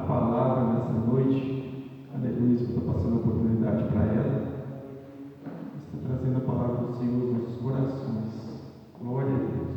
palavra nessa noite. Aleluia, eu estou passando a oportunidade para ela. Está trazendo a palavra do Senhor aos nossos corações. Glória a Deus.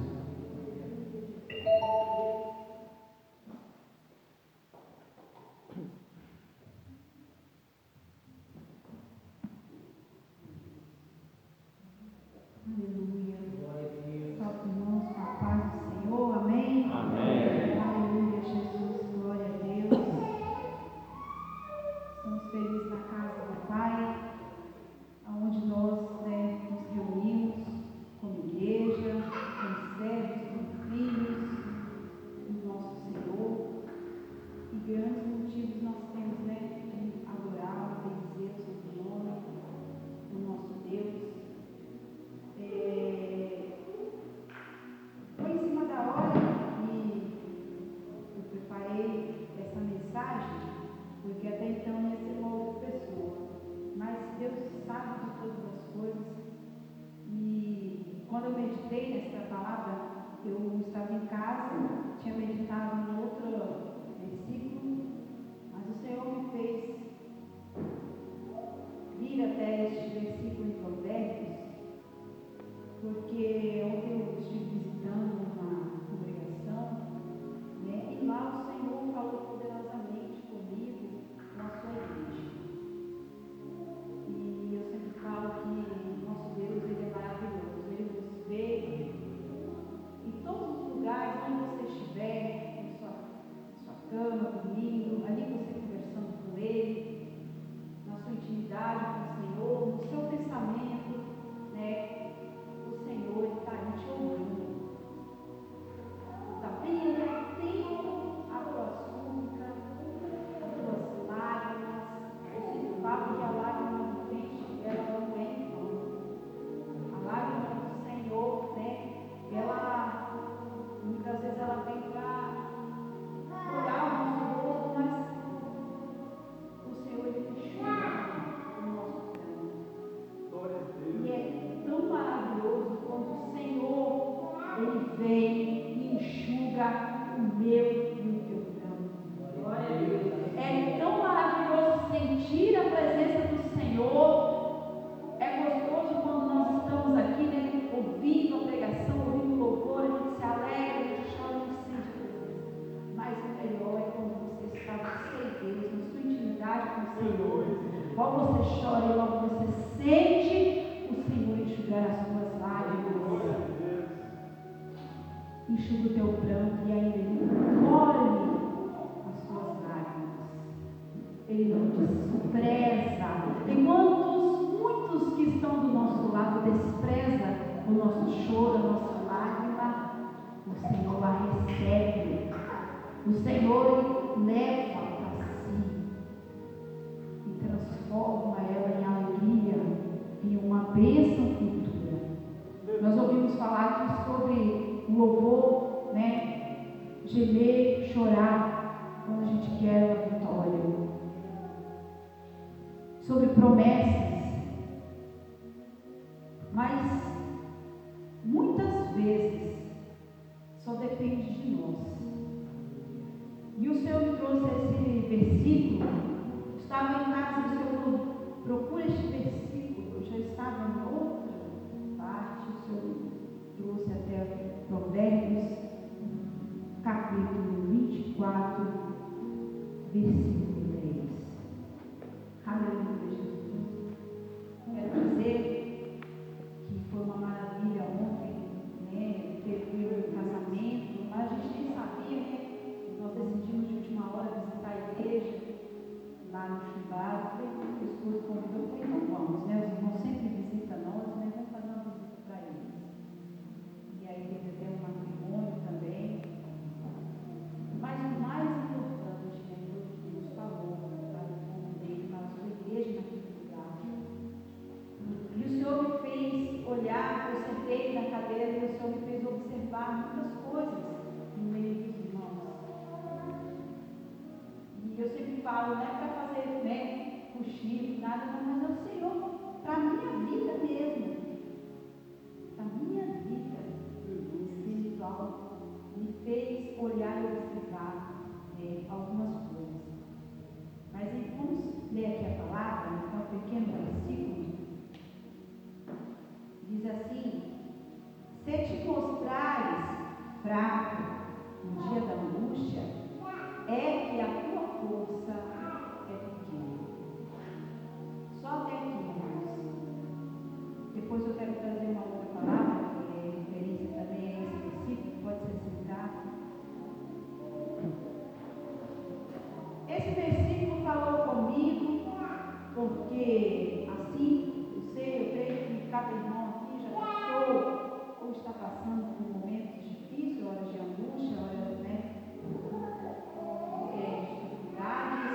Logo você chora e logo você sente o Senhor enxugar as suas lágrimas. Enxuga o teu pranto e ainda Ele colhe as suas lágrimas. Ele não despreza. Enquanto muitos que estão do nosso lado desprezam o nosso choro, a nossa lágrima, o Senhor a recebe. O Senhor leva transforma ela em alegria, em uma bênção futura. Nós ouvimos falar aqui sobre o louvor, gemer, chorar, quando a gente quer a vitória. Sobre promessas. Mas, muitas vezes, só depende de nós. E o Senhor me trouxe esse versículo. Estava em casa, o Senhor procura este versículo. Eu já estava em outra parte, o Senhor trouxe até Provérbios, capítulo 24, versículo 3. Aleluia, Jesus. Quero dizer que foi uma maravilha ontem, teve um casamento, mas a gente nem sabia, nós decidimos de última hora visitar a igreja. Lá no Chubá, o esposo convidou, eu falei, então vamos, os irmãos sempre visitam nós, vamos fazer uma visita para eles. E aí teve até um matrimônio também. Mas o mais importante, Deus falou para o povo dele, para a sua igreja naquele lugar. E o Senhor me fez olhar, eu sentei na cadeira e o Senhor me fez observar muitas coisas no meio dos irmãos. E eu sempre falo, não é para fazer, cochilo, nada, mas é o Senhor, para a minha vida mesmo, para a minha vida espiritual, me fez olhar e observar algumas coisas. porque assim, eu creio que cada irmão aqui já passou ou está passando por momentos difíceis, horas de angústia, horas, de dificuldades,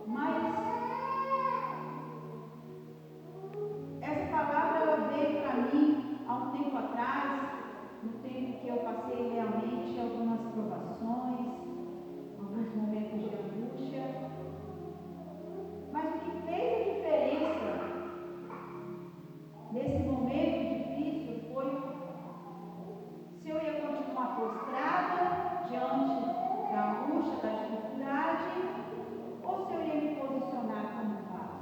mas essa palavra ela veio para mim há um tempo atrás, no tempo que eu passei realmente algumas provações, alguns momentos de angústia. Mas o que fez a diferença nesse momento difícil foi se eu ia continuar prostrada diante da angústia, da dificuldade, ou se eu ia me posicionar como vaso.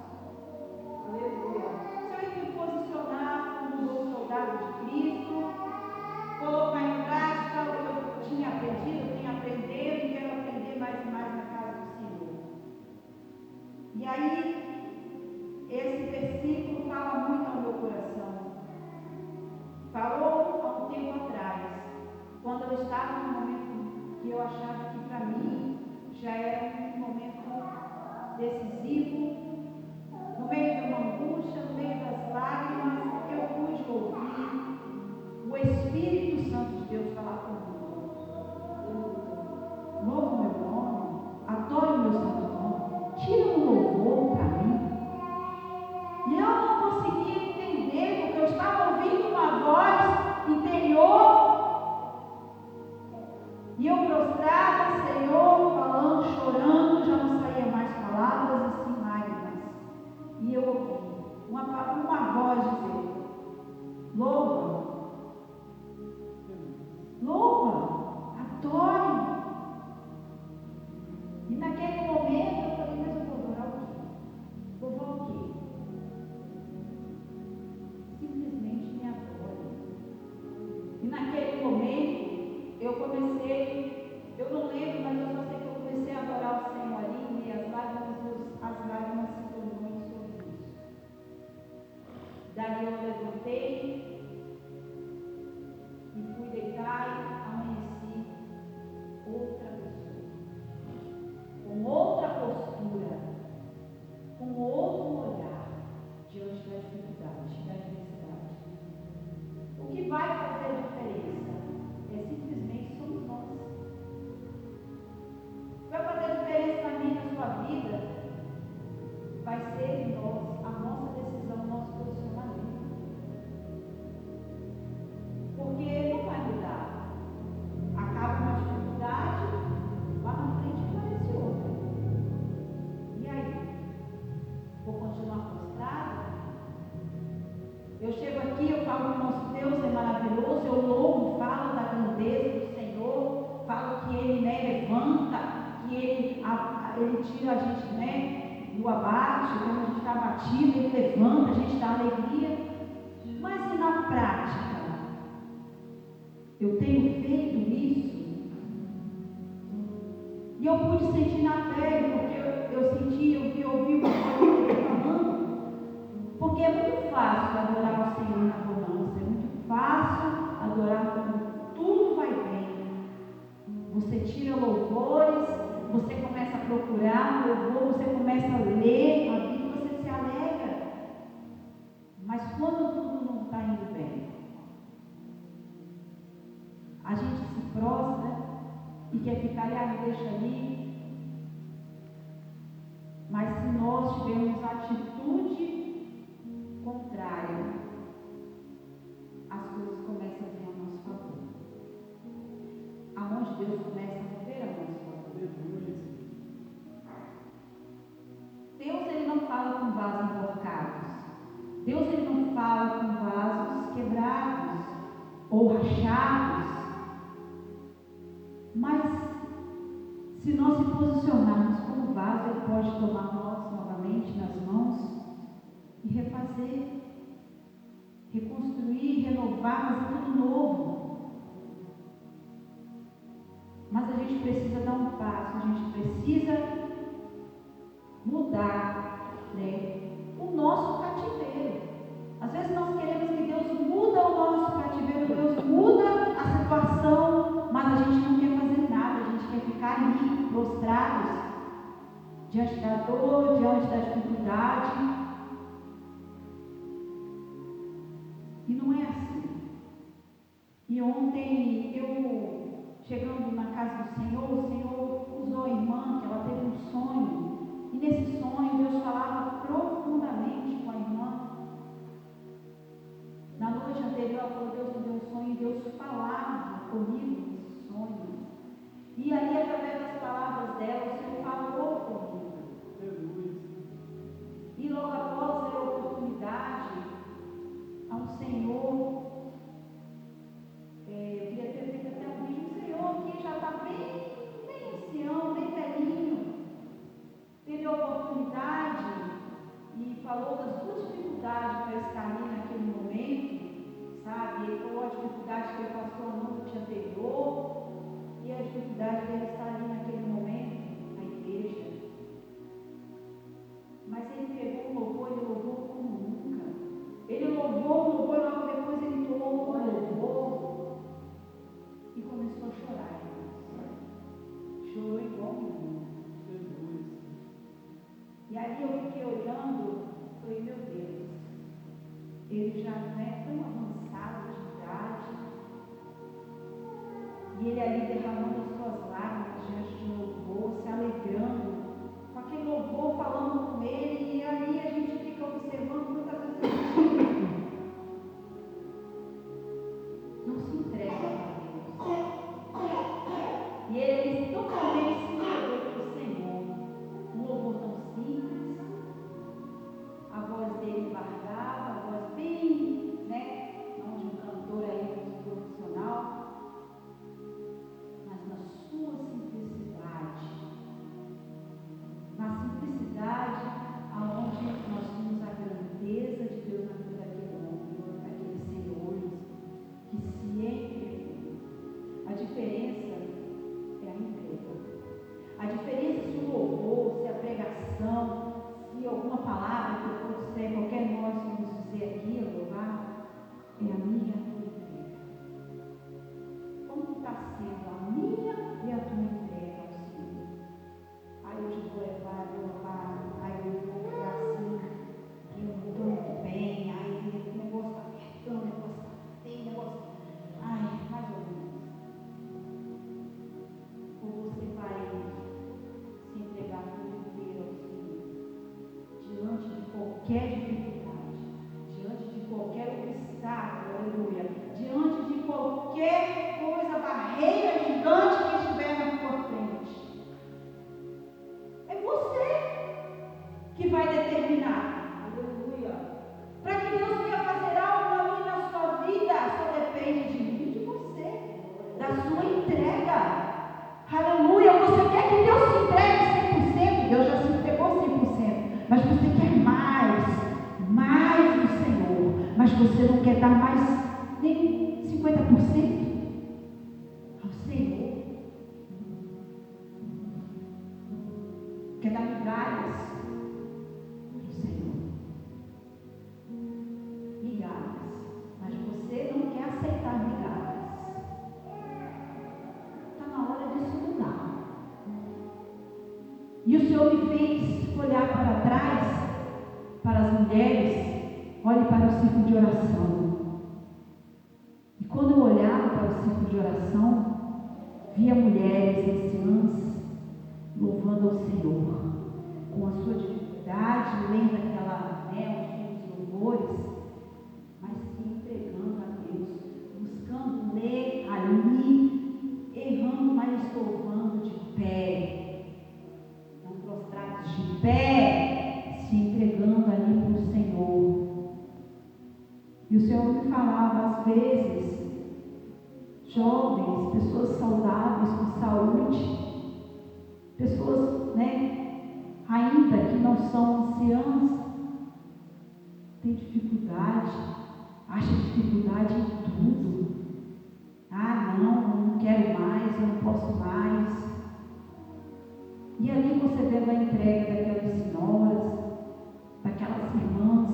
Aleluia. Se eu ia me posicionar como um bom soldado de Cristo, colocar em prática o que eu tinha aprendido, eu tenho aprendido e quero aprender mais e mais na casa do Senhor. E aí, esse versículo fala muito ao meu coração. Falou há um tempo atrás, quando eu estava num momento que eu achava que para mim já era um momento decisivo, no meio de uma angústia, no meio das lágrimas, eu pude ouvir o Espírito Santo de Deus falar comigo. Louve o meu nome, adore o meu santo nome, tira um louvor para mim. E eu não conseguia entender, porque eu estava ouvindo uma voz interior. E eu prostrada, Senhor, falando, chorando, já não saía mais palavras, assim lágrimas. E eu ouvi uma voz dizer: louva, adore. E naquele momento eu falei: mas eu vou adorar o quê? Louvar o quê? Simplesmente me adore. E naquele momento eu comecei, eu não lembro, mas eu só sei que eu comecei a adorar o Senhor ali, e as lágrimas se tornou em sorriso. Daí eu levantei e fui deitar e amanheci outra pessoa, com outra postura, com outro olhar diante da dificuldade, da adversidade. O que vai fazer a diferença é simplesmente somos nós. Vai fazer a diferença na minha e na sua vida, vai ser em nós, a nossa decisão, o nosso posicionamento. Porque não vai mudar. Acaba uma dificuldade, lá na frente aparece outra. E aí? Vou continuar prostrada? Eu chego aqui, eu falo que o nosso Deus é maravilhoso, eu louvo, falo da grandeza do Senhor, falo que Ele levanta, que Ele tira a gente do abate, quando a gente está abatido, Ele levanta, a gente dá alegria. Mas e na prática? Eu tenho feito isso? E eu pude sentir na pele, porque eu senti, eu ouvi o Senhor falando. Porque é muito fácil adorar o Senhor na bonança, é muito fácil adorar quando tudo vai bem. Você tira louvores, você começa a procurar louvor, você começa a ler a Bíblia, você se alegra. Mas quando tudo não está indo bem, a gente se prostra e quer ficar ali, deixa ali. Mas se nós tivermos atitude contrária, as coisas começam a vir a nosso favor. Aonde Deus começa a mover a nosso favor. Deus, Ele não fala com vasos enforcados. Deus, Ele não fala com vasos quebrados ou rachados. Mas se nós se posicionarmos como vaso, Ele pode tomar nós novamente nas mãos e refazer, reconstruir, renovar, fazer tudo novo. Mas a gente precisa dar um passo, a gente precisa mudar, o nosso cativeiro. Às vezes nós queremos que Deus muda o nosso cativeiro, Deus muda a situação, mas a gente não quer fazer nada, a gente quer ficar ali, prostrados. diante da dor, diante da dificuldade. E não é assim. E ontem eu, chegando na casa do Senhor, o Senhor usou a irmã, que ela teve um sonho. E nesse sonho Deus falava profundamente com a irmã. Na noite anterior ela falou: Deus me deu um sonho, e Deus falava comigo nesse sonho. E aí, através das palavras dela, o Senhor falou comigo. E logo após ter a oportunidade ao Senhor, eu queria ter feito até um vídeo. O Senhor que já está bem ancião, bem velhinho, teve a oportunidade e falou das suas dificuldades para estar ali naquele momento, sabe? Ele falou a dificuldade que ele passou a noite anterior e a dificuldade dele estar ali naquele momento na igreja. Mas ele pegou o louvor, ele louvou como nunca. Ele louvou o louvor e logo depois ele tomou o louvor e começou a chorar. Chorou igual um menino. E aí eu fiquei olhando, falei: meu Deus, ele já não é tão avançado de idade, e ele ali derramando as suas lágrimas diante de louvor, se alegrando com aquele louvor, falando com ele. E ali a gente fica observando, muitas vezes a gente não se entrega a Deus, e ele totalmente se entregou para o Senhor. Um louvor tão simples, a voz dele guardava, a voz bem, não de um cantor aí, um profissional, mas na sua simplicidade, aonde nós vimos a grandeza de Deus na vida daquele homem, daquele Senhor que se entregou. A diferença é a entrega. A diferença se o louvor, se a pregação, se alguma palavra que eu trouxer, qualquer nós vamos dizer aqui, a louvar, é a minha e a tua entrega. Como está sendo a minha e a tua entrega ao Senhor? Aí hoje eu vou levar, aí eu vou pegar assim, eu não estou muito bem, aí o negócio está apertando, o negócio está feio, o negócio, mais ou menos. Ou você vai se entregar por inteiro ao Senhor, diante de qualquer dificuldade, diante de qualquer obstáculo, aleluia, diante de qualquer coisa, barreira gigante que estiver na sua frente. É você que vai determinar, aleluia. Para que Deus venha fazer algo na sua vida, só depende de mim e de você, da sua entrega. Aleluia. Você quer que Deus se entregue 100%? Deus já se entregou 100%. Mas você quer mais do Senhor. Mas você não quer dar mais nem 50% ao Senhor. Quer dar migalhas para o Senhor. Migalhas. Mas você não quer aceitar migalhas. Está na hora disso mudar. E o Senhor me fez olhar para trás, para as mulheres. Olhe para o círculo de oração. E quando eu olhava para o círculo de oração, via mulheres anciãs louvando ao Senhor, com a sua dificuldade, lendo aquela, os louvores, mas se entregando a Deus, buscando ler ali, errando, mas louvando de pé, não prostrados, de pé, se entregando ali para o Senhor. E o Senhor me falava, às vezes, jovens, pessoas saudáveis, com saúde, pessoas, ainda que não são anciãs, têm dificuldade, acham dificuldade em tudo. Não quero mais, eu não posso mais. E ali você vê a entrega daquelas senhoras, daquelas irmãs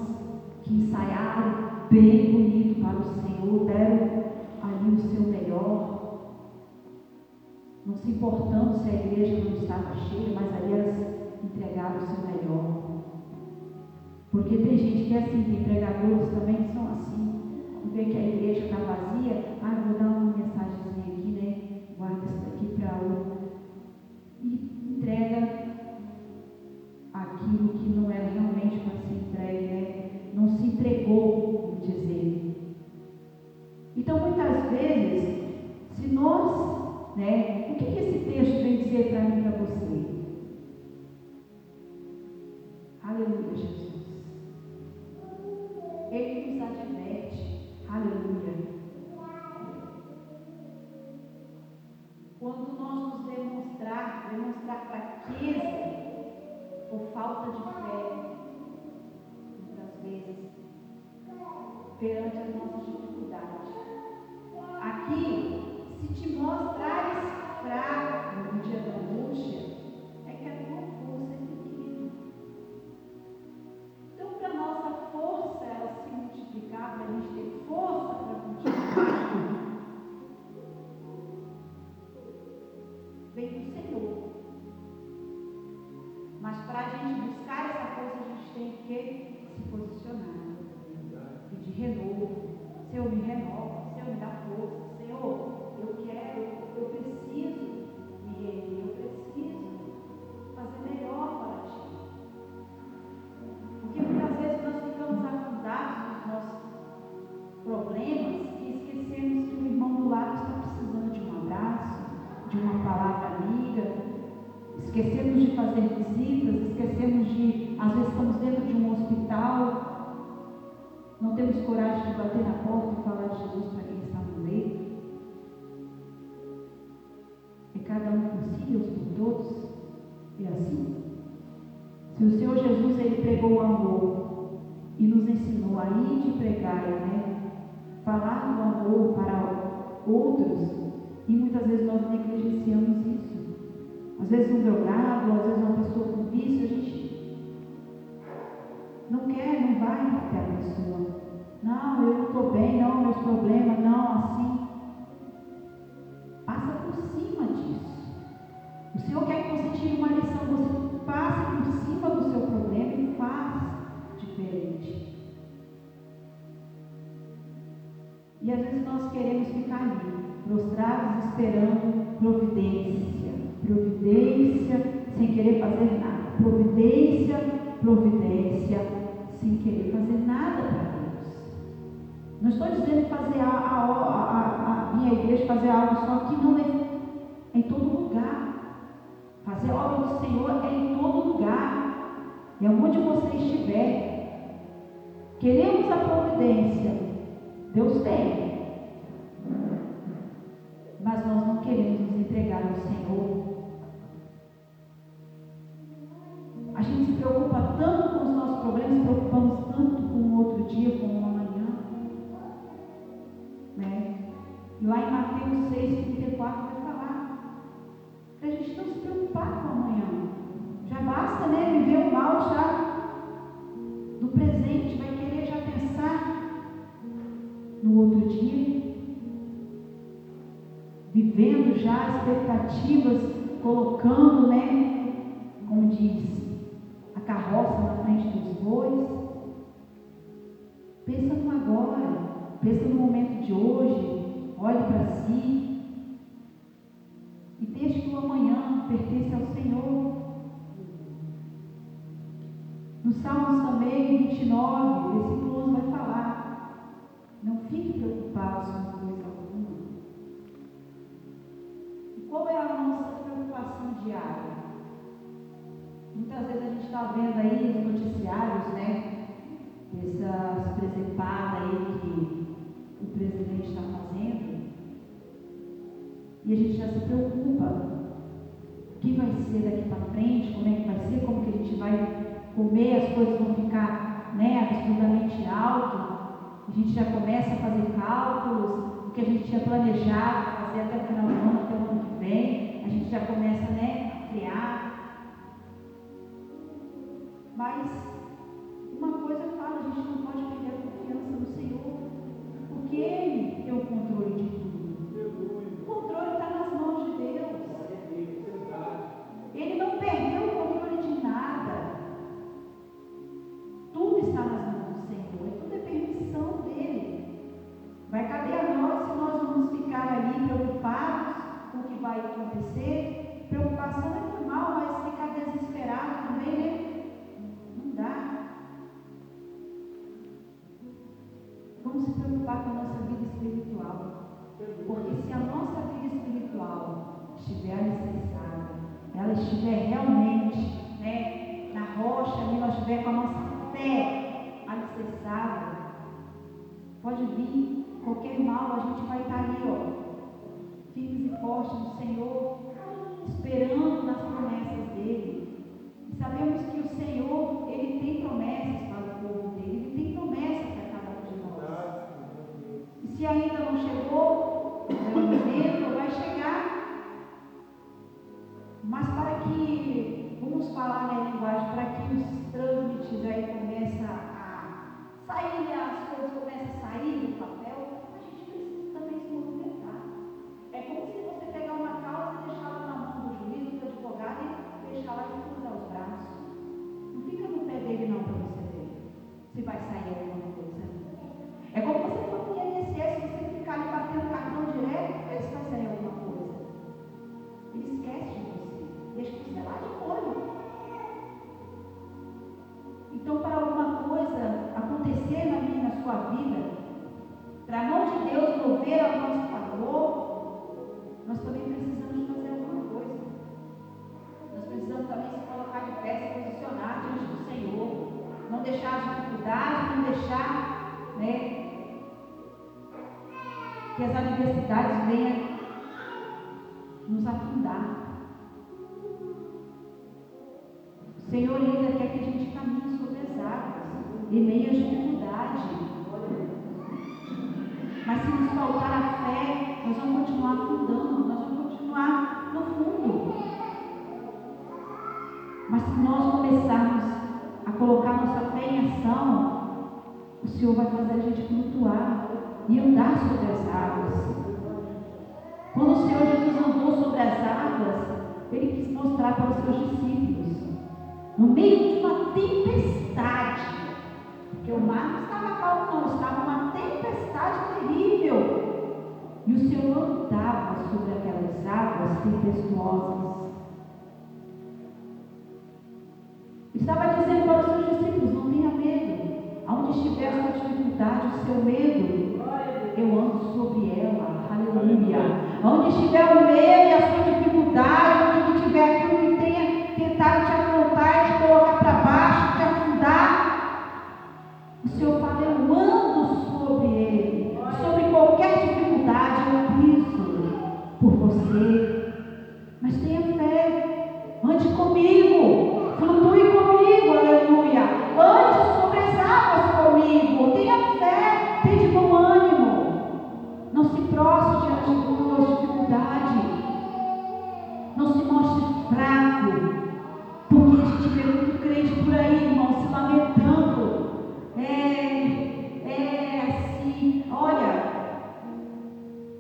que ensaiaram bem bonito para o Senhor, deram ali o seu melhor, não se importando se a igreja não estava cheia, mas ali elas entregar o seu melhor. Porque tem gente que é assim, tem pregadores também que são assim. Vê que a igreja está vazia, vou dar uma mensagenzinha aqui, né? Guarda isso daqui para outra. E entrega aquilo que não era realmente para ser entregue, né? Não se entregou, vamos dizer. Então, muitas vezes, se nós, né? O que esse texto vem dizer para mim e para você? Aleluia, Jesus. Ele nos adverte. Aleluia. Quando nós nos demonstrar fraqueza ou falta de fé, muitas vezes, perante as nossas dificuldades. Aqui, se te mostrares fraco no dia da angústia, é que a tua força é pequena. Então, para a nossa força ela se multiplicar, para a gente ter força para continuar, vem do Senhor. Mas para a gente buscar essa força, a gente tem que se posicionar. Pedir renovo. Senhor, me renova. Senhor, me dá força. Senhor, eu preciso me reerguer. Eu preciso fazer melhor para ti. Porque muitas vezes nós ficamos afundados nos nossos problemas e esquecemos que o irmão do lado está precisando de um abraço, de uma palavra amiga. Esquecemos de fazer visitas, esquecemos de, às vezes estamos dentro de um hospital, não temos coragem de bater na porta e falar de Jesus para quem está no leito. É cada um por si, Deus por todos. É assim. Se o Senhor Jesus, ele pregou o amor e nos ensinou a ir de pregar, né? Falar do amor para outros, e muitas vezes nós negligenciamos isso. Às vezes um drogado, às vezes uma pessoa com vício, a gente não quer, não vai até a pessoa. Não, eu não estou bem, não, meus problemas, não, assim. Passa por cima disso. O Senhor quer que você tire uma lição, você passe por cima do seu problema e faz diferente. E às vezes nós queremos ficar ali, prostrados, esperando providência, sem querer fazer nada. Providência, sem querer fazer nada para Deus. Não estou dizendo fazer a minha igreja fazer algo só que não é em todo lugar. Fazer a obra do Senhor é em todo lugar. É onde você estiver. Queremos a providência. Deus tem. Mas nós não queremos nos entregar ao Senhor. A gente se preocupa tanto com os nossos problemas, se preocupamos tanto com o outro dia, com o amanhã. Né? E lá em Mateus 6:34 vai falar para a gente não se preocupar com o amanhã. Já basta, né, viver o mal já do presente, vai querer já pensar no outro dia. Vivendo já expectativas, colocando, né, como diz, a carroça na frente dos bois. Pensa no agora, pensa no momento de hoje, olhe para si e deixe que o amanhã pertence ao Senhor. No Salmos também, 29, versículo 11 vai falar: não fique preocupado com coisa alguma. Qual é a nossa preocupação diária? Muitas vezes a gente está vendo aí os noticiários, né? Essas presepadas aí que o presidente está fazendo. E a gente já se preocupa. O que vai ser daqui para frente? Como é que vai ser? Como que a gente vai comer? As coisas vão ficar, né, absurdamente alto. A gente já começa a fazer cálculos. O que a gente tinha planejado fazer até o final do ano, até o ano que vem, a gente já começa, né, a criar. Mas uma coisa eu falo, a gente não pode perder a confiança no Senhor, porque Ele tem o controle de tudo. O controle está nas mãos de Deus. Ele não perdeu o controle de nada. Porque se a nossa vida espiritual estiver alicerçada, ela estiver realmente, né, na rocha, ali nós estiver com a nossa fé alicerçada, pode vir qualquer mal, a gente vai estar ali, ó, firmes e fortes no Senhor, esperando nas promessas dele. E sabemos que o Senhor, ele tem promessas para o povo dele, ele tem promessas para cada um de nós. E se ainda não chegou, é o momento, vai chegar. Mas para que, vamos falar na linguagem, para que os trâmites aí comecem a sair, as coisas comecem a sair do papel, a gente precisa também se movimentar. É como se você pegar uma causa e deixar ela na mão do juiz, do advogado e deixar ela e cruzar os braços. Não fica no pé dele não para você ver se vai sair alguma coisa. É como você for no INSS, se você ficar ali batendo cartão direto, vê se vai sair alguma coisa. Ele esquece de você, deixa você lá de molho. Então, para alguma coisa acontecer na minha e na sua vida, para a mão de Deus mover ao nosso favor, nós também precisamos fazer alguma coisa. Nós precisamos também se colocar de pé, se posicionar diante do Senhor. Não deixar as dificuldades, não deixar, né, que as adversidades venham nos afundar. O Senhor ainda quer que a gente caminhe sobre as águas, em meio às dificuldades. Mas se nos faltar a fé, nós vamos continuar afundando, nós vamos continuar no fundo. Mas se nós começarmos a colocar nossa fé em ação, o Senhor vai fazer a gente flutuar e andar sobre as águas. Quando o Senhor Jesus andou sobre as águas, Ele quis mostrar para os seus discípulos, no meio de uma tempestade, porque o mar não estava calmo não, estava uma tempestade terrível, e o Senhor andava sobre aquelas águas tempestuosas. Estava dizendo para os seus discípulos, não tenha medo, aonde estiver a sua dificuldade, o seu medo, eu ando sobre ela, aleluia. Onde estiver o medo e a sua dificuldade, onde tiver aquilo que tenha tentado te afrontar, te colocar para baixo, te afundar, o Senhor fala, eu ando sobre ele. Sobre qualquer dificuldade, eu piso por você. Mas tenha fé, ande comigo, flutue comigo, aleluia. Ande sobre as águas comigo, tenha fé, tenha de bom ânimo. Não se prostre diante das suas dificuldades. Não se mostre fraco. Porque a gente vê muito crente por aí, irmão, se lamentando. Assim, olha,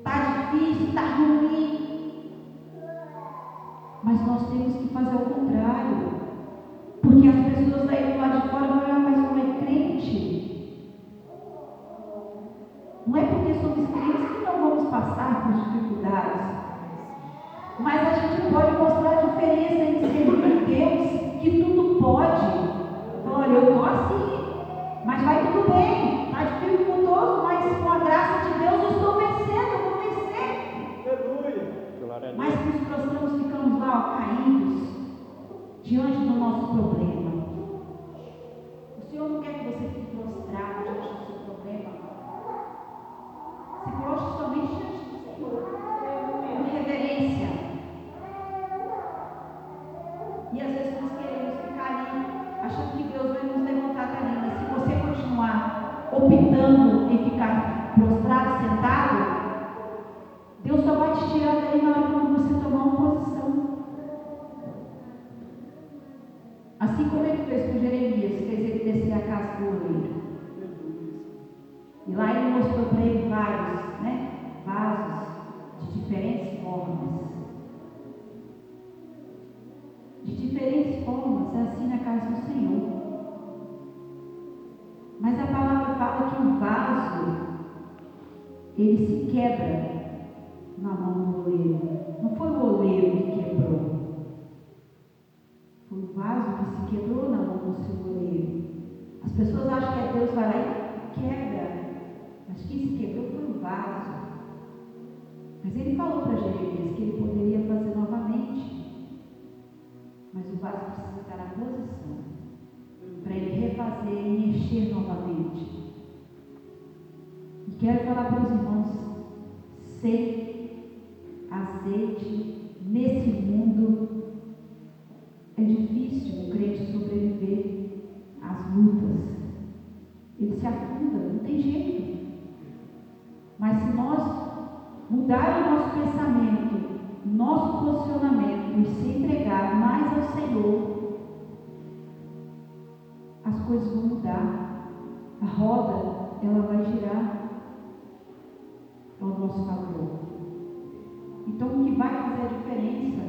tá difícil, tá ruim. Mas nós temos que fazer o contrário. Porque as pessoas aí do lado de fora não é mais como é crente. Não é porque somos crentes que não vamos passar por dificuldades. Mas a gente pode mostrar a diferença em servir a Deus, que tudo pode. Olha, eu estou assim, mas vai tudo bem. Está dificultoso, mas com a graça de Deus eu estou vencendo, eu vou vencer. Aleluia. Mas nos prostramos, ficamos lá, ó, caídos, diante do nosso problema. O Senhor não quer que você fique prostrado diante do seu problema. Se prostre somente diante do Senhor, com reverência. E às vezes nós queremos ficar ali, achando que Deus vai nos levantar dali. Mas se você continuar optando em ficar prostrado, sentado, Deus só vai te tirar daí na hora quando você tomar uma posição. Assim como Ele fez com Jeremias, fez ele descer a casa do oleiro. E lá Ele mostrou para ele vários, vasos de diferentes formas. De diferentes formas, é assim na casa do Senhor. Mas a palavra fala que o vaso, ele se quebra na mão do oleiro. Não foi o oleiro que quebrou. Foi o vaso que se quebrou na mão do seu oleiro. As pessoas acham que Deus vai lá e quebra. Mas quem se quebrou foi o vaso. Mas ele falou para Jeremias que ele poderia fazer novamente. Mas o vaso precisa estar na posição para ele refazer e mexer novamente. E quero falar para os irmãos: sem azeite nesse mundo é difícil o crente sobreviver às lutas. Ele se afunda, não tem jeito. Mas se nós mudarmos o nosso pensamento, nosso posicionamento e se entregar mais ao Senhor, as coisas vão mudar. A roda, ela vai girar ao nosso favor. Então, o que vai fazer a diferença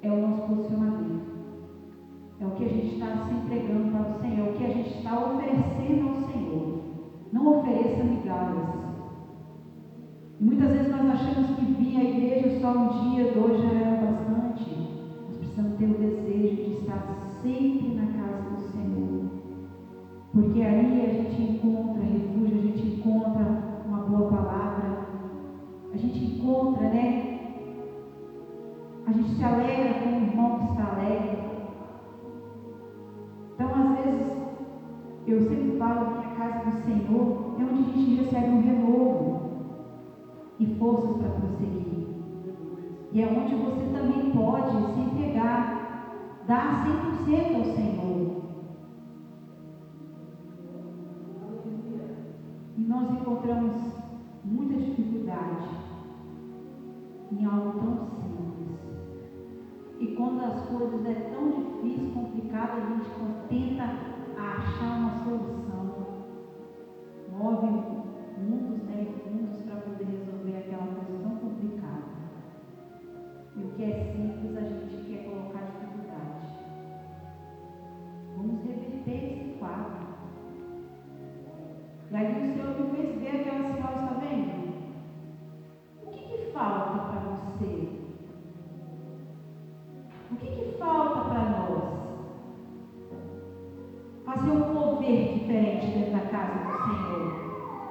é o nosso posicionamento. É o que a gente está se entregando para o Senhor, é o que a gente está oferecendo ao Senhor. Não ofereça migalhas. Muitas vezes nós achamos que vir à igreja só um dia, 2 já é bastante. Nós precisamos ter o desejo de estar sempre na casa do Senhor. Porque aí a gente encontra refúgio, a gente encontra uma boa palavra, a gente encontra, né? A gente se alegra com o irmão que está alegre. Então, às vezes, eu sempre falo que a casa do Senhor é onde a gente recebe um renovo e forças para prosseguir. E é onde você também pode se entregar, dar 100% ao Senhor. E nós encontramos muita dificuldade em algo tão simples. E quando as coisas é tão difícil, complicado, a gente tenta achar uma solução. Move mundos, né, fundos para poder resolver aquela coisa tão complicada. E o que é simples a gente quer colocar dificuldade. Vamos reverter esse quadro. E aí o Senhor me fez ver aquela senhora, está vendo? O que falta para você? O que falta para nós? Fazer um mover diferente dentro da casa do Senhor.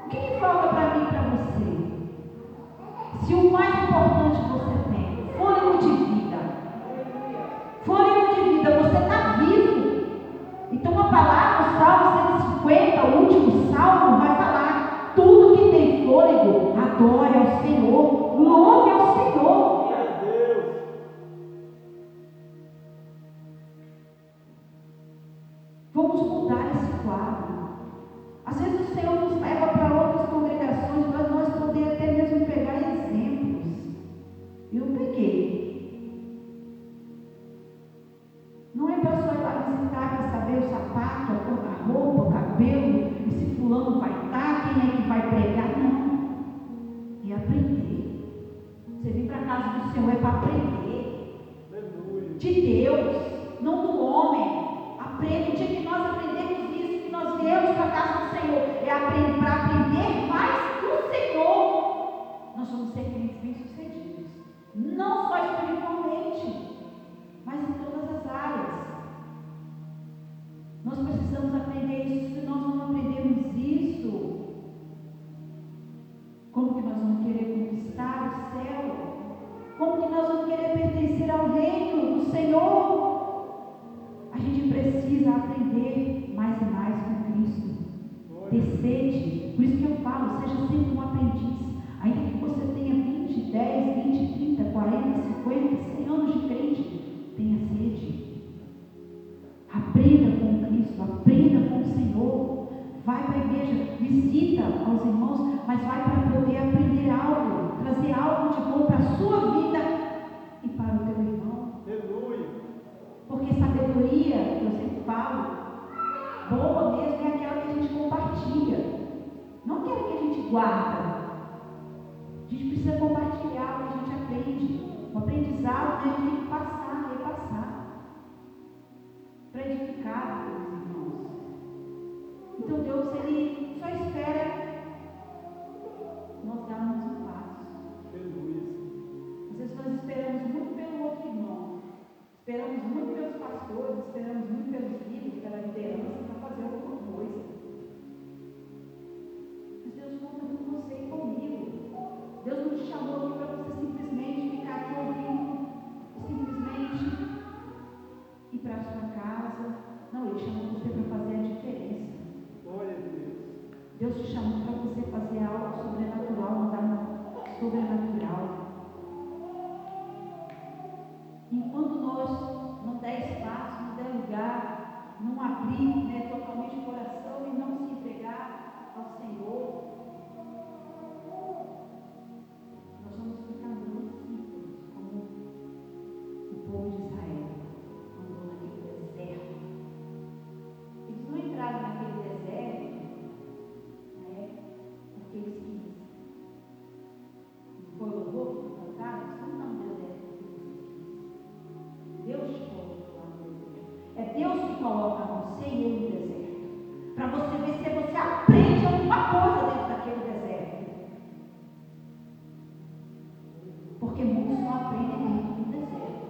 O que falta para mim e para você? Se o mais importante que você tem, fôlego de vida. Fôlego de vida, você está vivo. Então a palavra, o Salmo 150, o último salmo, vai falar: tudo que tem fôlego, adore ao Senhor, louve ao Senhor. Vamos mudar esse quadro. Às vezes o Senhor nos leva para outras congregações para nós poder até mesmo pegar exemplos. Eu peguei. Não é para só ir lá visitar para saber o sapato, a cor da roupa, o cabelo, e se fulano vai estar, quem é que vai pregar. Não. É aprender. Você vir para a casa do Senhor é para aprender. De Deus, não do homem. Aprende. O dia que nós aprendemos isso, que nós viemos para a casa do Senhor, é para aprender mais do Senhor. Nós vamos ser crentes bem-sucedidos. Não só espiritualmente, mas em todas as áreas. Nós precisamos aprender isso. Se nós não aprendemos isso, como que nós vamos querer conquistar o céu? Como que nós vamos querer pertencer ao reino do Senhor? A gente precisa aprender mais e mais com Cristo. Ter sede. Por isso que eu falo, seja sempre um aprendiz. Ainda que você tenha 20, 10, 20, 30, 40, 50, 100 anos de crente, tenha sede. Aprenda com Cristo, aprenda com o Senhor. Vai para a igreja, visita aos irmãos, mas vai para poder aprender algo, trazer algo de bom para a sua vida e para o teu irmão. Aleluia. Porque sabedoria, que eu sempre falo, boa mesmo é aquela que a gente compartilha, não aquela que a gente guarda. A gente precisa compartilhar o que a gente aprende. O aprendizado, né, a gente tem que passar, repassar, para edificar os irmãos. Então Deus, Ele só espera nós darmos um passo. Às vezes nós esperamos muito pelo outro irmão, esperamos muito pelos pastores, esperamos muito pelos líderes, pela liderança para fazer alguma coisa. Mas Deus conta com você e comigo. povo de Israel andou naquele deserto. Eles não entraram naquele deserto, né, porque eles quis. Foi o louvor que foi cantado, eles não estão no deserto porque você quis. Deus te colocou lá no deserto. É Deus que coloca você e eu no deserto, para você ver se você aprende alguma coisa dentro daquele deserto. Porque muitos não aprendem dentro do deserto,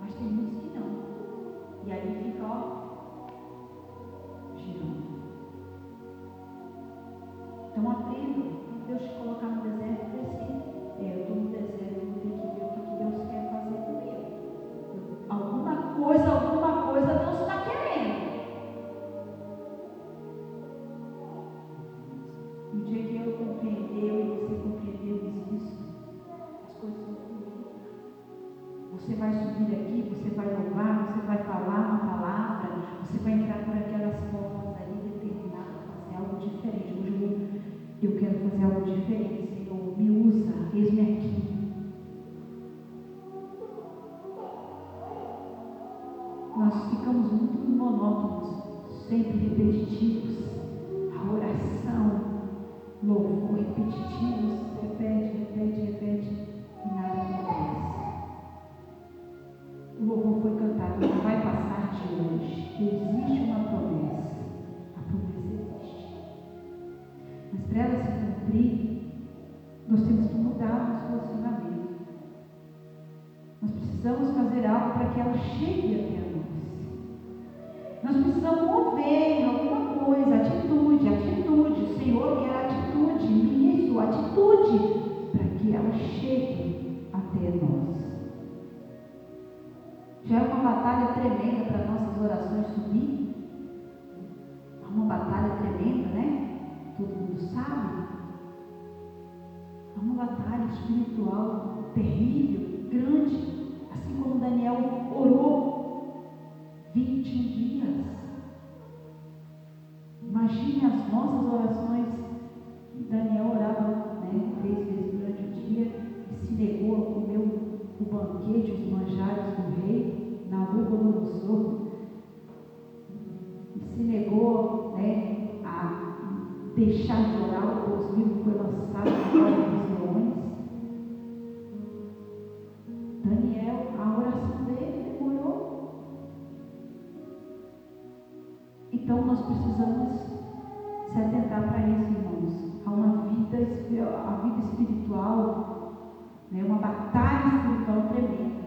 mas tem muitos que não. E aí fica, girando. Então aprenda. Quando Deus te colocar no deserto, precisa. Eu estou no deserto, eu vou ter que ver o que Deus quer fazer comigo. Alguma coisa Deus está querendo. No dia que eu compreendeu e você compreendeu isso, as coisas vão fluir. Você vai subir aqui, você vai louvar, você vai falar uma palavra, você vai entrar por aquelas portas ali determinado a fazer algo diferente. Hoje eu quero fazer algo diferente, Senhor, me usa, eis-me aqui. Nós ficamos muito monótonos, sempre repetitivos. A oração, louvor, repetitivos, repete, e nada acontece. O louvor foi cantado, não vai passar de hoje. Existe uma promessa. A promessa existe. Mas para ela se cumprir, nós temos que mudar o nosso relacionamento. Nós precisamos fazer algo para que ela chegue até nós. Nós precisamos mover alguma coisa, atitude. O Senhor quer atitude, ministro, atitude, para que ela chegue até nós. Já é uma batalha tremenda para nossas orações subir. É uma batalha tremenda, né? Todo mundo sabe. É uma batalha espiritual terrível, grande. Assim como Daniel orou 21 dias. Imagine as nossas orações. Daniel orava 3 vezes durante o dia e se negou a comer o banquete, os manjares do rei, Nabucodonosor, e se negou a deixar de orar. O Deus vivo foi lançado fora dos leões. Daniel, a oração dele demorou. Então nós precisamos se atentar para isso, irmãos. Há uma vida espiritual, uma batalha espiritual tremenda.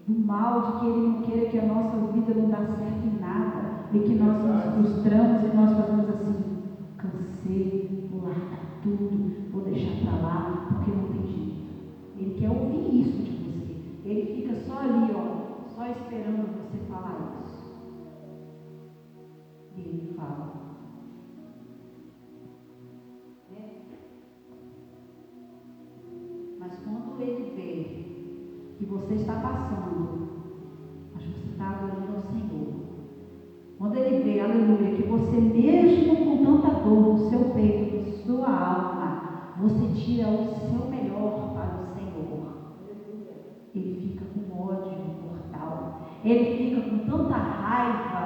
Do mal, de que Ele não queira que a nossa vida não dá certo em nada, e que nós nos frustramos e nós fazemos assim: cansei, vou largar tudo, vou deixar para lá, porque não tem jeito. Ele quer ouvir isso de você. Ele fica só ali, só esperando você falar isso. E Ele fala. Mas quando Ele vê que você está passando, mas você está adorando ao Senhor, quando Ele vê, aleluia, que você mesmo com tanta dor no seu peito, na sua alma, você tira o seu melhor para o Senhor, Ele fica com ódio mortal, Ele fica com tanta raiva,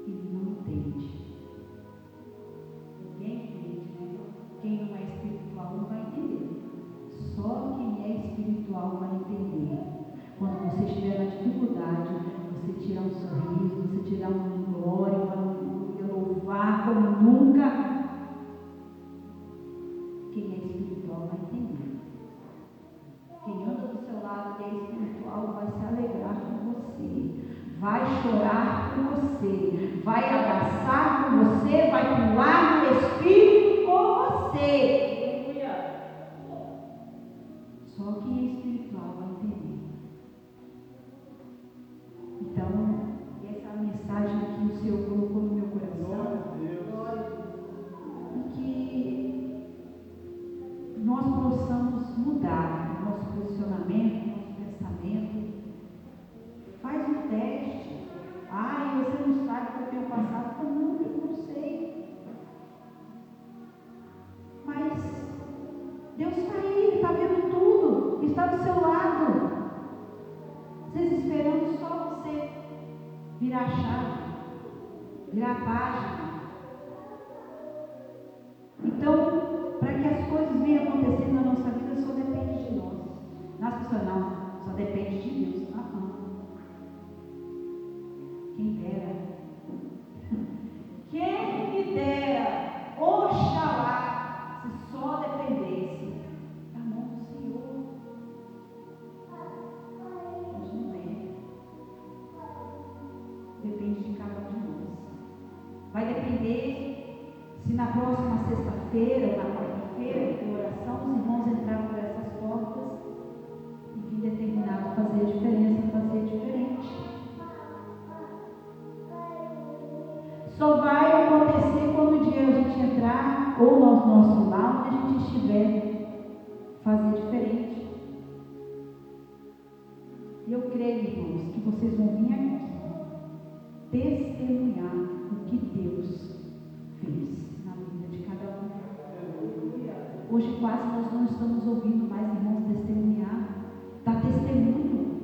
Ele não entende. Ninguém entende, né? Quem não é espiritual não vai entender. Só quem é espiritual vai entender. Quando você estiver na dificuldade, você tirar um sorriso, você tirar um glória, uma aleluia, louvar como nunca. Quem é espiritual vai entender. Quem anda do seu lado e é espiritual vai se alegrar com você, vai chorar com você, vai abraçar com você, vai pular no Espírito com você. Só quem é espiritual vai entender. Então, essa é a mensagem que o Senhor colocou no meu coração. E que nós possamos mudar o nosso posicionamento, nosso pensamento. Faz um teste. Você não sabe o que eu tenho passado. Não, eu não sei. Mas Deus está aí. está do seu lado. Vocês esperando só você virar a chave, virar a página. Então, para que as coisas venham acontecendo na nossa vida, só depende de nós. Nas pessoas não, só depende de Deus. Quem dera. Quem me dera, oxalá, se só dependesse da mão do Senhor. Mas não é. Depende de cada um de nós. Vai depender se na próxima sexta-feira ou na quarta-feira, de oração, os irmãos entraram por essas portas e vim determinado fazer a diferença, fazer diferente. Só vai acontecer quando o dia a gente entrar, ou no nosso lar, onde a gente estiver, fazer diferente. E eu creio, irmãos, que vocês vão vir aqui testemunhar o que Deus fez na vida de cada um. Hoje quase nós não estamos ouvindo mais irmãos testemunhar. Dá testemunho.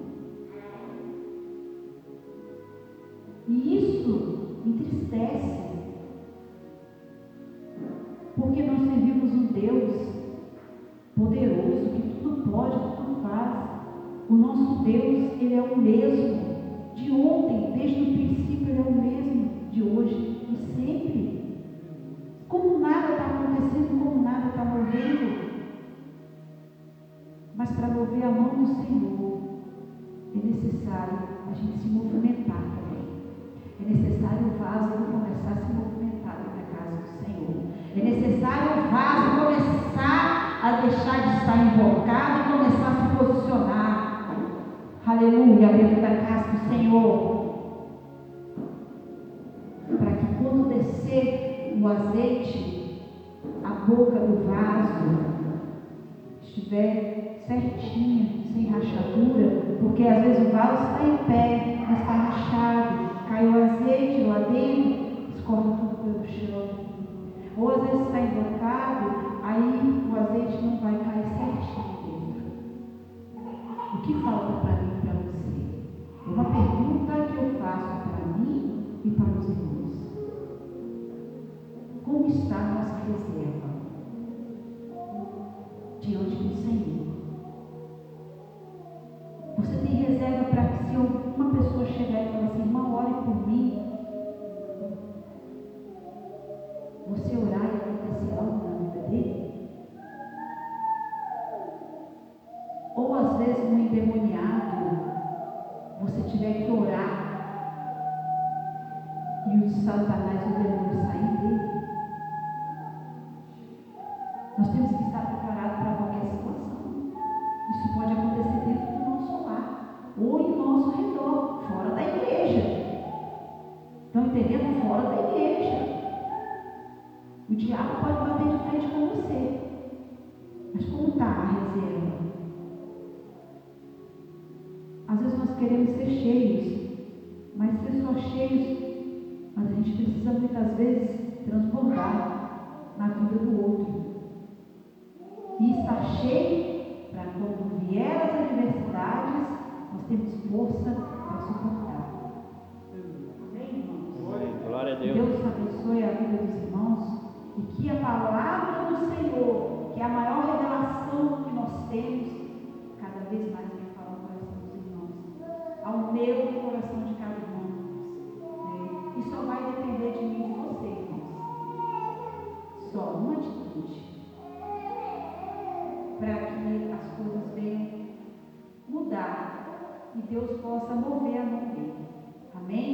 E isso entristece, porque nós servimos um Deus poderoso, que tudo pode, tudo faz. O nosso Deus, Ele é o mesmo de ontem, desde o princípio, Ele é o mesmo de hoje e sempre. Como nada está acontecendo, como nada está movendo, mas para mover a mão do Senhor é necessário a gente se movimentar também. É necessário o vaso começar a se movimentar na casa do Senhor. É necessário o vaso começar a deixar de estar invocado e começar a se posicionar. Aleluia, dentro da casa do Senhor. Para que quando descer o azeite, a boca do vaso estiver certinha, sem rachadura, porque às vezes o vaso está em pé, mas está rachado. Cai o azeite lá dentro, escorre tudo pelo chão. Ou às vezes está invocado, aí o azeite não vai cair certinho dentro. O que falta para mim e para você? É uma pergunta que eu faço para mim e para os irmãos. Como está a nossa reserva diante do Senhor? Você tem reserva para que se uma pessoa chegar e falar assim, irmão, ore por mim, você orar e acontecer algo na vida dele? Ou às vezes no endemoniado, você tiver que orar e o Satanás e o demônio sair dele? Nós temos que estar preparados para qualquer situação. Isso pode acontecer dentro do nosso lar, ou em nosso redor, fora da igreja. Estão entendendo? Fora da igreja. O diabo pode bater de frente com você. Mas como está a reserva? Às vezes nós queremos ser cheios, mas ser só cheios, mas a gente precisa muitas vezes transbordar na vida do outro. E estar cheio para quando vier as adversidades, nós temos força para suportar. Amém, irmãos? Glória a Deus. Deus abençoe a vida dos irmãos e que a palavra do Senhor, que é a maior revelação que nós temos, cada vez mais venha falar ao coração dos irmãos, ao meu coração de cada irmão. E só vai depender de mim e de você, irmãos. Só uma atitude para que as coisas venham mudar e Deus possa mover a mão dele. Amém?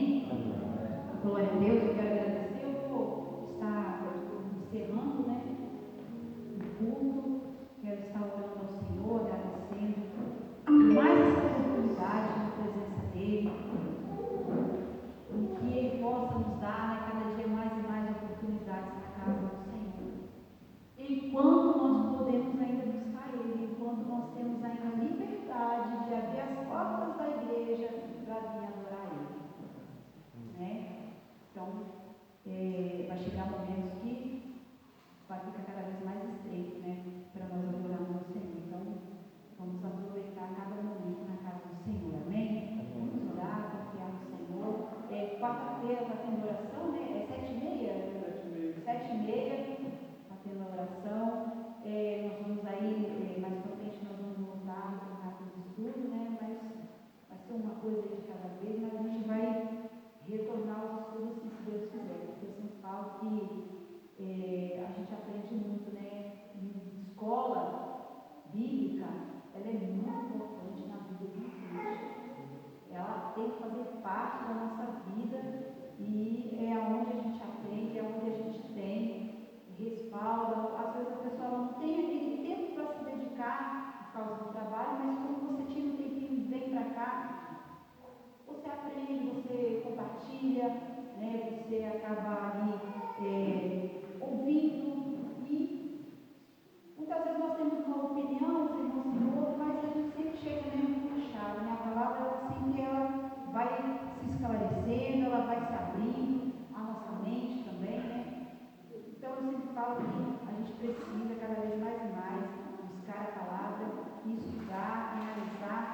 Glória a Deus. Eu quero agradecer. Eu vou estar encerrando, né, o culto. Quero estar orando ao Senhor, agradecendo mais essa oportunidade na presença dele, e que ele possa nos dar, né, cada dia mais e mais oportunidades na casa do Senhor. Enquanto nós podemos ainda buscar Ele, enquanto nós temos ainda a liberdade de abrir as portas da igreja para vir adorar Ele. Né? Então, vai chegar momentos que vai ficar cada vez mais estreito, né, para nós adorarmos o Senhor. ela é muito importante na vida do crente. Ela tem que fazer parte da nossa vida e é onde a gente aprende, é onde a gente tem respaldo. Às vezes a pessoa não tem aquele tempo para se dedicar por causa do trabalho, mas quando você tira um tempinho e vem para cá, você aprende, você compartilha, né? Você acaba ali ouvindo e muitas vezes nós temos uma opinião, os irmãos têm outra, mas a gente sempre chega mesmo no chave, né? A palavra ela sempre ela vai se esclarecendo, ela vai se abrindo, a nossa mente também, né? Então eu sempre falo que a gente precisa cada vez mais e mais buscar a palavra, estudar, analisar,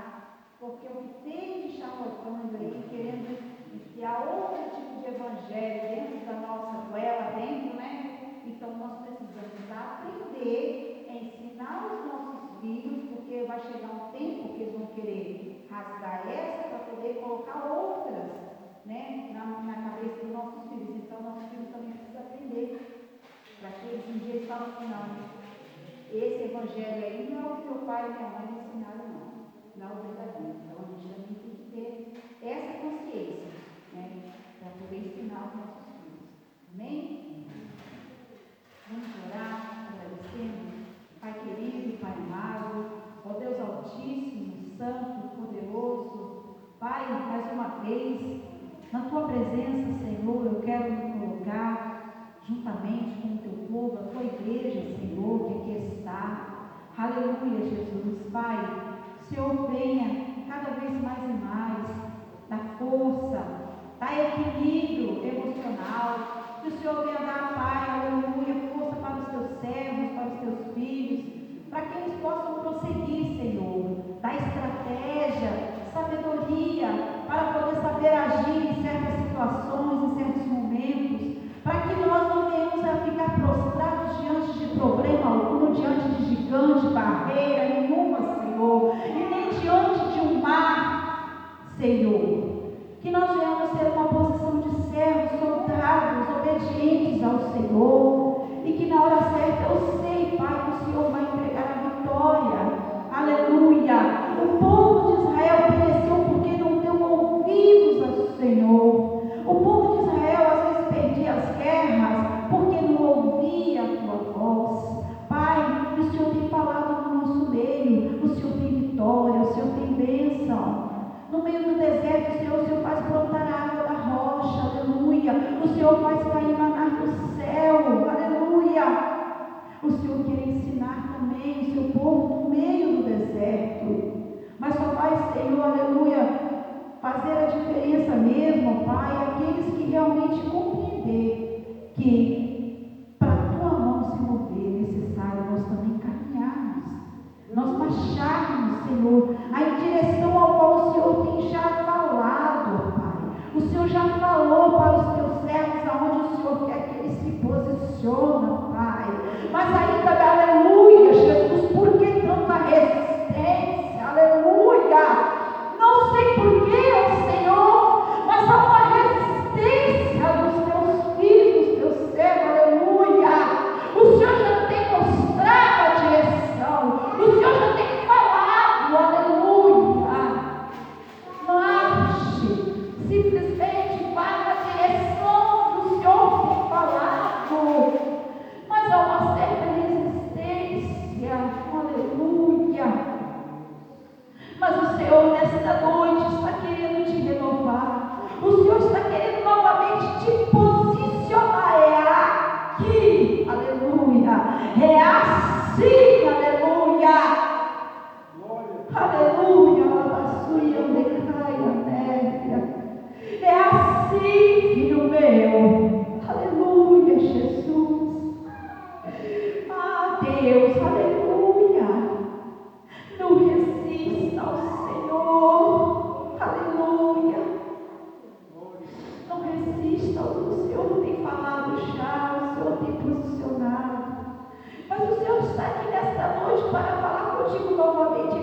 porque o que tem de charlatões aí, querendo enfiar outro tipo de evangelho dentro da nossa goela, dentro, né? Então nós precisamos aprender a ensinar os nossos filhos, porque vai chegar um tempo que eles vão querer rasgar essa para poder colocar outras, né, na cabeça dos nossos filhos. Então nossos filhos também precisam aprender. Para que eles um dia falam assim, não, esse evangelho aí não é o que meu pai e minha mãe me ensinaram, não é o verdadeiro. Então a gente também tem que ter essa consciência, né, para poder ensinar os nossos filhos. Amém? Vamos orar, agradecendo. Pai querido, Pai amado, ó Deus Altíssimo, Santo, Poderoso, Pai, mais uma vez, na Tua presença, Senhor, eu quero me colocar juntamente com o Teu povo, a Tua igreja, Senhor, que aqui está. Aleluia, Jesus. Pai, o Senhor venha cada vez mais e mais, dar força, dar equilíbrio emocional, que o Senhor venha dar, Pai, aleluia, força para os Teus servos, para os Teus filhos, para que eles possam prosseguir, Senhor, dar estratégia, sabedoria, para poder saber agir em certas situações, em certos momentos, para que nós não venhamos a ficar prostrados diante de problema algum, diante de gigante, barreira nenhuma, Senhor, e nem diante de um mar, Senhor. Que nós venhamos ter uma posição de servos, soldados, obedientes ao Senhor, e que na hora certa eu sei, Pai, que o Senhor vai entregar a vitória. Aleluia! O povo de Israel pereceu porque não deu ouvidos ao Senhor. O povo de Israel às vezes perdia as guerras porque não ouvia a Tua voz. Pai, o Senhor tem falado no nosso meio, o Senhor tem vitória, o Senhor tem bênção. No meio do deserto, o Senhor faz brotar a água da rocha, aleluia. O Senhor faz cair maná do céu, aleluia. O Senhor quer ensinar também o seu povo no meio do deserto. Mas só faz, Senhor, aleluia, fazer a diferença mesmo, Pai, aqueles que realmente compreender que para a Tua mão se mover é necessário nós também caminharmos, nós marcharmos, Senhor, em direção ao qual o Senhor tem já falado, Pai. O Senhor já falou para os Teus servos aonde o Senhor quer que eles se posicionem, Pai. Mas ainda, aleluia, Jesus, por que tanta resistência? Aleluia! Não sei porquê, Senhor, mas há uma resistência dos Teus filhos, dos Teus servos, aleluia! O Senhor já tem mostrado a direção, o Senhor já tem falado, aleluia! Marche, simplesmente vá na direção que o Senhor tem falado, mas há uma certa resistência, aleluia! Mas o Senhor nesta noite está querendo te renovar, o Senhor está querendo novamente te posicionar, é aqui, aleluia, é assim, aleluia, aleluia, é assim, filho meu, aleluia, Jesus, Deus, aleluia, não resista ao Senhor, aleluia, não resista ao que o Senhor tem falado já, o Senhor tem posicionado, mas o Senhor está aqui nesta noite para falar contigo novamente,